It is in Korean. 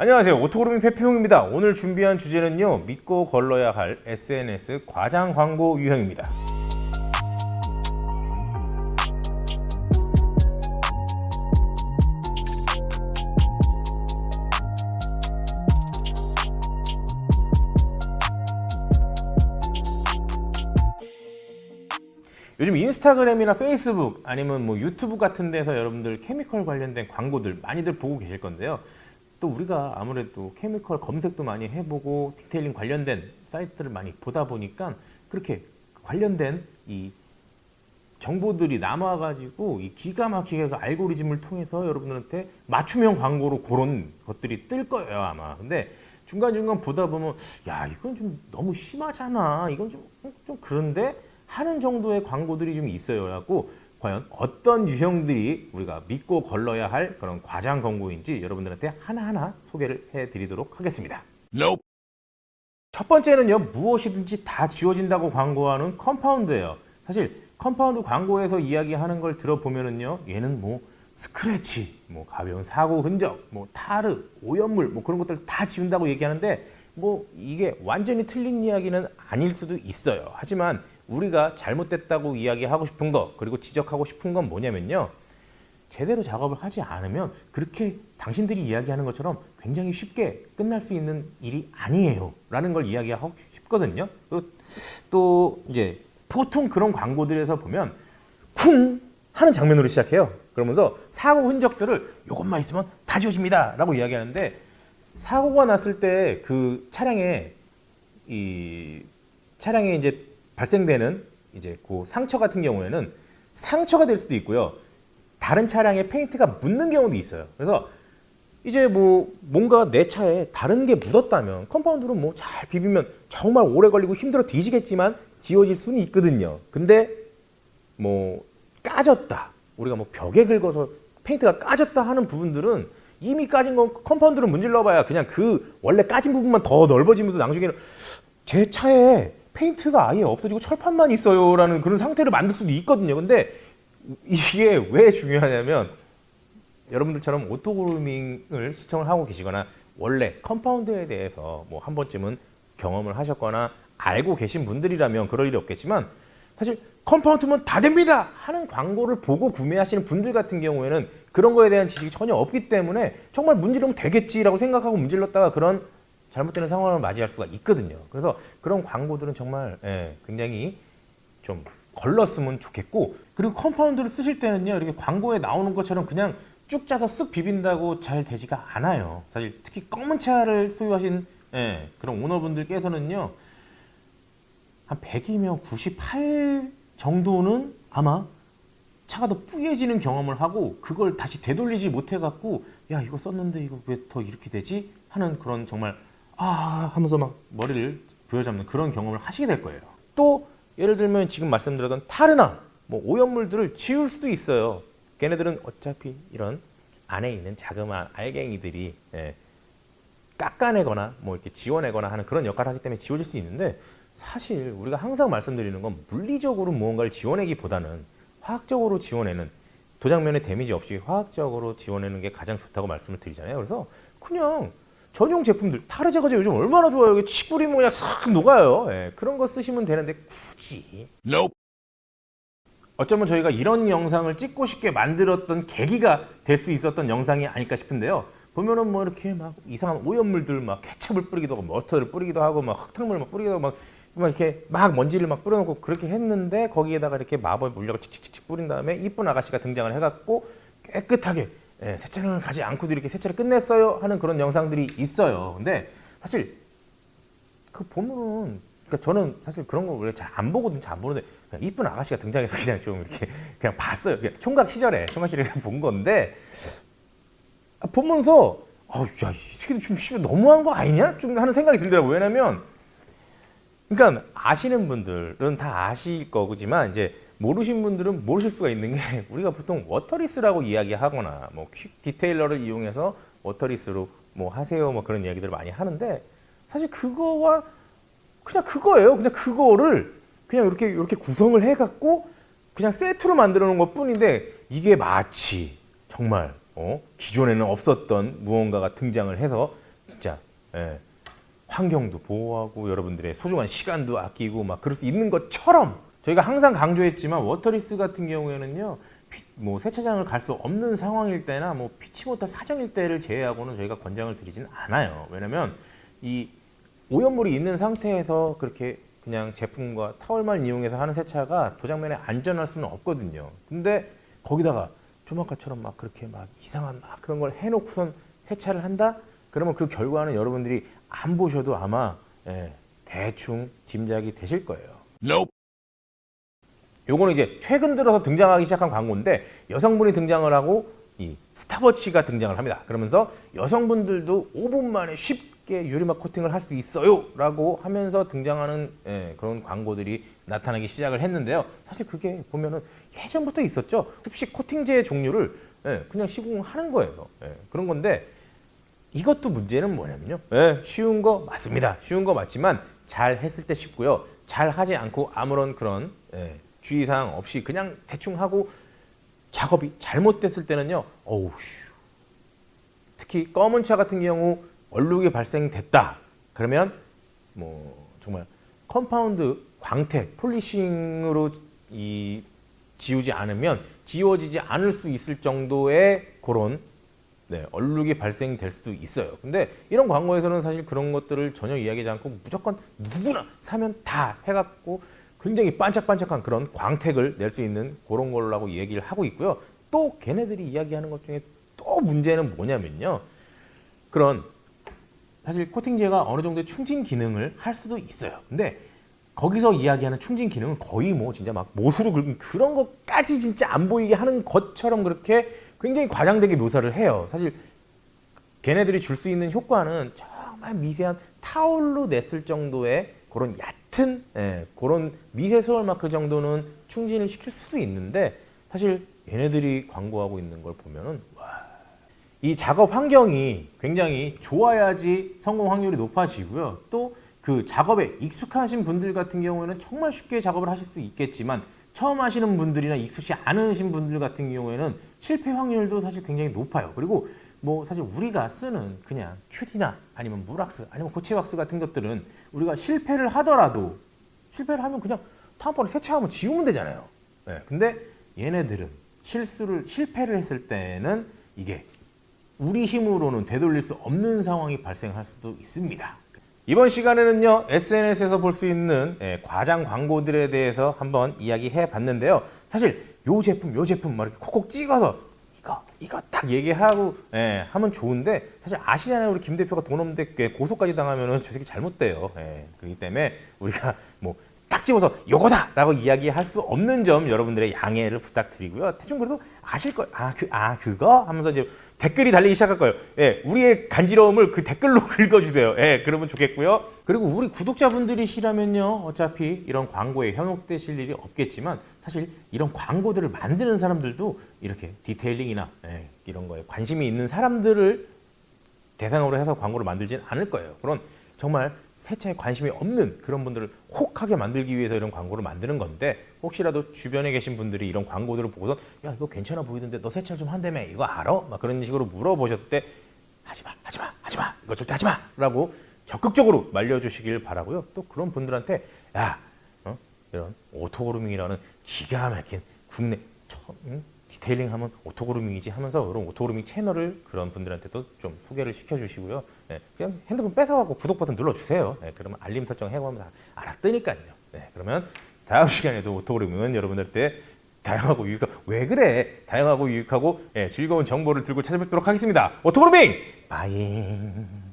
안녕하세요. 오토그루밍 페페용입니다. 오늘 준비한 주제는요, 믿고 걸러야 할 SNS 과장 광고 유형입니다. 요즘 인스타그램이나 페이스북 아니면 뭐 유튜브 같은 데서 여러분들 케미컬 관련된 광고들 많이들 보고 계실 건데요. 또 우리가 아무래도 케미컬 검색도 많이 해보고 디테일링 관련된 사이트를 많이 보다 보니까 그렇게 관련된 이 정보들이 남아가지고 이 기가 막히게 그 알고리즘을 통해서 여러분들한테 맞춤형 광고로 그런 것들이 뜰 거예요 아마. 근데 중간중간 보다 보면 야 이건 좀 너무 심하잖아, 이건 좀 그런데 하는 정도의 광고들이 좀 있어요. 그래갖고 과연 어떤 유형들이 우리가 믿고 걸러야 할 그런 과장 광고인지 여러분들한테 하나하나 소개를 해드리도록 하겠습니다. Nope. 첫 번째는요, 무엇이든지 다 지워진다고 광고하는 컴파운드예요. 사실 컴파운드 광고에서 이야기하는 걸 들어보면은요, 얘는 뭐 스크래치, 뭐 가벼운 사고 흔적, 뭐 타르, 오염물, 뭐 그런 것들 다 지운다고 얘기하는데 뭐 이게 완전히 틀린 이야기는 아닐 수도 있어요. 하지만 우리가 잘못됐다고 이야기하고 싶은 거, 그리고 지적하고 싶은 건 뭐냐면요, 제대로 작업을 하지 않으면 그렇게 당신들이 이야기하는 것처럼 굉장히 쉽게 끝날 수 있는 일이 아니에요 라는 걸 이야기하고 싶거든요. 또 이제 보통 그런 광고들에서 보면 쿵 하는 장면으로 시작해요. 그러면서 사고 흔적들을 이것만 있으면 다 지워집니다 라고 이야기하는데, 사고가 났을 때 그 차량에 이제 발생되는 이제 그 상처 같은 경우에는 상처가 될 수도 있고요, 다른 차량에 페인트가 묻는 경우도 있어요. 그래서 이제 뭐 뭔가 내 차에 다른 게 묻었다면 컴파운드로 뭐 잘 비비면 정말 오래 걸리고 힘들어 뒤지겠지만 지워질 수는 있거든요. 근데 뭐 까졌다, 우리가 뭐 벽에 긁어서 페인트가 까졌다 하는 부분들은 이미 까진 건 컴파운드로 문질러 봐야 그냥 그 원래 까진 부분만 더 넓어지면서 나중에는 제 차에 페인트가 아예 없어지고 철판만 있어요 라는 그런 상태를 만들 수도 있거든요. 근데 이게 왜 중요하냐면, 여러분들처럼 오토그루밍을 시청을 하고 계시거나 원래 컴파운드에 대해서 뭐 한 번쯤은 경험을 하셨거나 알고 계신 분들이라면 그럴 일이 없겠지만, 사실 컴파운드면 다 됩니다 하는 광고를 보고 구매하시는 분들 같은 경우에는 그런 거에 대한 지식이 전혀 없기 때문에 정말 문지르면 되겠지라고 생각하고 문질렀다가 그런 잘못되는 상황을 맞이할 수가 있거든요. 그래서 그런 광고들은 정말 굉장히 좀 걸렀으면 좋겠고, 그리고 컴파운드를 쓰실 때는요, 이렇게 광고에 나오는 것처럼 그냥 쭉 짜서 쓱 비빈다고 잘 되지가 않아요. 사실 특히 검은 차를 소유하신 그런 오너분들께서는요, 한 100이면 98 정도는 아마 차가 더 뿌얘지는 경험을 하고, 그걸 다시 되돌리지 못해갖고 야 이거 썼는데 이거 왜 더 이렇게 되지 하는 그런 정말 하면서 막 머리를 부여잡는 그런 경험을 하시게 될 거예요. 또 예를 들면 지금 말씀드렸던 타르나 뭐 오염물들을 지울 수도 있어요. 걔네들은 어차피 이런 안에 있는 자그마한 알갱이들이 깎아내거나 뭐 이렇게 지워내거나 하는 그런 역할을 하기 때문에 지워질 수 있는데, 사실 우리가 항상 말씀드리는 건 물리적으로 무언가를 지워내기보다는 화학적으로 지워내는, 도장면에 데미지 없이 화학적으로 지워내는 게 가장 좋다고 말씀을 드리잖아요. 그래서 그냥 전용 제품들, 타르 제거제 요즘 얼마나 좋아요. 이게 칙 뿌리면 그냥 싹 녹아요. 그런 거 쓰시면 되는데 굳이. Nope. 어쩌면 저희가 이런 영상을 찍고 싶게 만들었던 계기가 될 수 있었던 영상이 아닐까 싶은데요. 보면은 뭐 이렇게 막 이상한 오염물들, 막 케첩을 뿌리기도 하고 머스터를 뿌리기도 하고 막 흙탕물 막 뿌리기도 하고 막 이렇게 막 먼지를 막 뿌려놓고 그렇게 했는데, 거기에다가 이렇게 마법 물약을 칙칙칙 뿌린 다음에 이쁜 아가씨가 등장을 해갖고 깨끗하게 세차를 가지 않고도 이렇게 세차를 끝냈어요 하는 그런 영상들이 있어요. 근데 사실 그 보면은, 그러니까 저는 사실 그런 거 원래 잘 안 보거든요. 잘 안 보는데 그냥 이쁜 아가씨가 등장해서 그냥 좀 이렇게 그냥 봤어요. 그냥 총각 시절에 본 건데, 보면서 야, 이 새끼들 좀 너무한 거 아니냐? 좀 하는 생각이 들더라고요. 왜냐면 그러니까 아시는 분들은 다 아실 거지만 이제 모르신 분들은 모르실 수가 있는 게, 우리가 보통 워터리스라고 이야기하거나 뭐 퀵 디테일러를 이용해서 워터리스로 뭐 하세요 뭐 그런 이야기들을 많이 하는데, 사실 그거와 그냥 그거예요. 그냥 그거를 그냥 이렇게 구성을 해갖고 그냥 세트로 만들어 놓은 것 뿐인데, 이게 마치 정말 기존에는 없었던 무언가가 등장을 해서 진짜 환경도 보호하고 여러분들의 소중한 시간도 아끼고 막 그럴 수 있는 것처럼 저희가 항상 강조했지만 워터리스 같은 경우에는요, 뭐 세차장을 갈 수 없는 상황일 때나 뭐 피치 못할 사정일 때를 제외하고는 저희가 권장을 드리진 않아요. 왜냐면 이 오염물이 있는 상태에서 그렇게 그냥 제품과 타월만 이용해서 하는 세차가 도장면에 안전할 수는 없거든요. 근데 거기다가 조만카처럼 막 그렇게 막 이상한 막 그런 걸 해놓고선 세차를 한다? 그러면 그 결과는 여러분들이 안 보셔도 아마 대충 짐작이 되실 거예요. Nope. 요거는 이제 최근 들어서 등장하기 시작한 광고인데 여성분이 등장을 하고 이 스타버치가 등장을 합니다. 그러면서 여성분들도 5분 만에 쉽게 유리막 코팅을 할 수 있어요 라고 하면서 등장하는 그런 광고들이 나타나기 시작을 했는데요. 사실 그게 보면은 예전부터 있었죠. 습식 코팅제 종류를 그냥 시공하는 거예요. 그런 건데 이것도 문제는 뭐냐면요. 쉬운 거 맞습니다. 쉬운 거 맞지만 잘 했을 때 쉽고요. 잘 하지 않고 아무런 그런 주의사항 없이 그냥 대충 하고 작업이 잘못됐을 때는요. 특히 검은 차 같은 경우 얼룩이 발생됐다. 그러면 뭐 정말 컴파운드 광택, 폴리싱으로 지우지 않으면 지워지지 않을 수 있을 정도의 그런 얼룩이 발생될 수도 있어요. 근데 이런 광고에서는 사실 그런 것들을 전혀 이야기하지 않고 무조건 누구나 사면 다 해갖고 굉장히 반짝반짝한 그런 광택을 낼 수 있는 그런 거라고 얘기를 하고 있고요. 또 걔네들이 이야기하는 것 중에 또 문제는 뭐냐면요. 그런 사실 코팅제가 어느 정도의 충진 기능을 할 수도 있어요. 근데 거기서 이야기하는 충진 기능은 거의 뭐 진짜 막 못으로 긁은 그런 것까지 진짜 안 보이게 하는 것처럼 그렇게 굉장히 과장되게 묘사를 해요. 사실 걔네들이 줄 수 있는 효과는 정말 미세한 타올로 냈을 정도의 그런 얕은 그런 미세 소열 마크 정도는 충진을 시킬 수도 있는데 사실 얘네들이 광고하고 있는 걸 보면은 이 작업 환경이 굉장히 좋아야지 성공 확률이 높아지고요. 또 그 작업에 익숙하신 분들 같은 경우에는 정말 쉽게 작업을 하실 수 있겠지만 처음 하시는 분들이나 익숙치 않으신 분들 같은 경우에는 실패 확률도 사실 굉장히 높아요. 그리고 뭐 사실 우리가 쓰는 그냥 큐티나 아니면 물왁스 아니면 고체왁스 같은 것들은 우리가 실패를 하더라도 실패를 하면 그냥 다음번에 세차하면 지우면 되잖아요. 근데 얘네들은 실패를 했을 때는 이게 우리 힘으로는 되돌릴 수 없는 상황이 발생할 수도 있습니다. 이번 시간에는요, SNS에서 볼 수 있는 과장 광고들에 대해서 한번 이야기해 봤는데요. 사실 요 제품 막 이렇게 콕콕 찍어서 이거 딱 얘기하고 하면 좋은데 사실 아시잖아요. 우리 김 대표가 돈 없는데 고소까지 당하면은 저 새끼 잘못돼요. 그렇기 때문에 우리가 뭐 딱 집어서 요거다 라고 이야기할 수 없는 점 여러분들의 양해를 부탁드리고요. 대충 그래도 아실 거예요. 그거 하면서 이제 댓글이 달리기 시작할 거예요. 우리의 간지러움을 그 댓글로 긁어주세요. 그러면 좋겠고요. 그리고 우리 구독자분들이시라면요, 어차피 이런 광고에 현혹되실 일이 없겠지만 사실 이런 광고들을 만드는 사람들도 이렇게 디테일링이나 이런 거에 관심이 있는 사람들을 대상으로 해서 광고를 만들진 않을 거예요. 그런 정말 세차에 관심이 없는 그런 분들을 혹하게 만들기 위해서 이런 광고를 만드는 건데 혹시라도 주변에 계신 분들이 이런 광고들을 보고서 야 이거 괜찮아 보이던데 너 세차 좀 한다며 이거 알아? 막 그런 식으로 물어보셨을 때 하지마 이거 절대 하지마 라고 적극적으로 말려주시길 바라고요. 또 그런 분들한테 이런 오토그루밍이라는 기가 막힌 국내 디테일링 하면 오토그루밍이지 하면서 그런 오토그루밍 채널을 그런 분들한테도 좀 소개를 시켜주시고요. 그냥 핸드폰 뺏어가고 구독 버튼 눌러주세요. 그러면 알림 설정 해보면 다 알아뜨니까요. 그러면 다음 시간에도 오토그루밍은 여러분들한테 다양하고 유익하고 즐거운 정보를 들고 찾아뵙도록 하겠습니다. 오토그루밍! 바잉!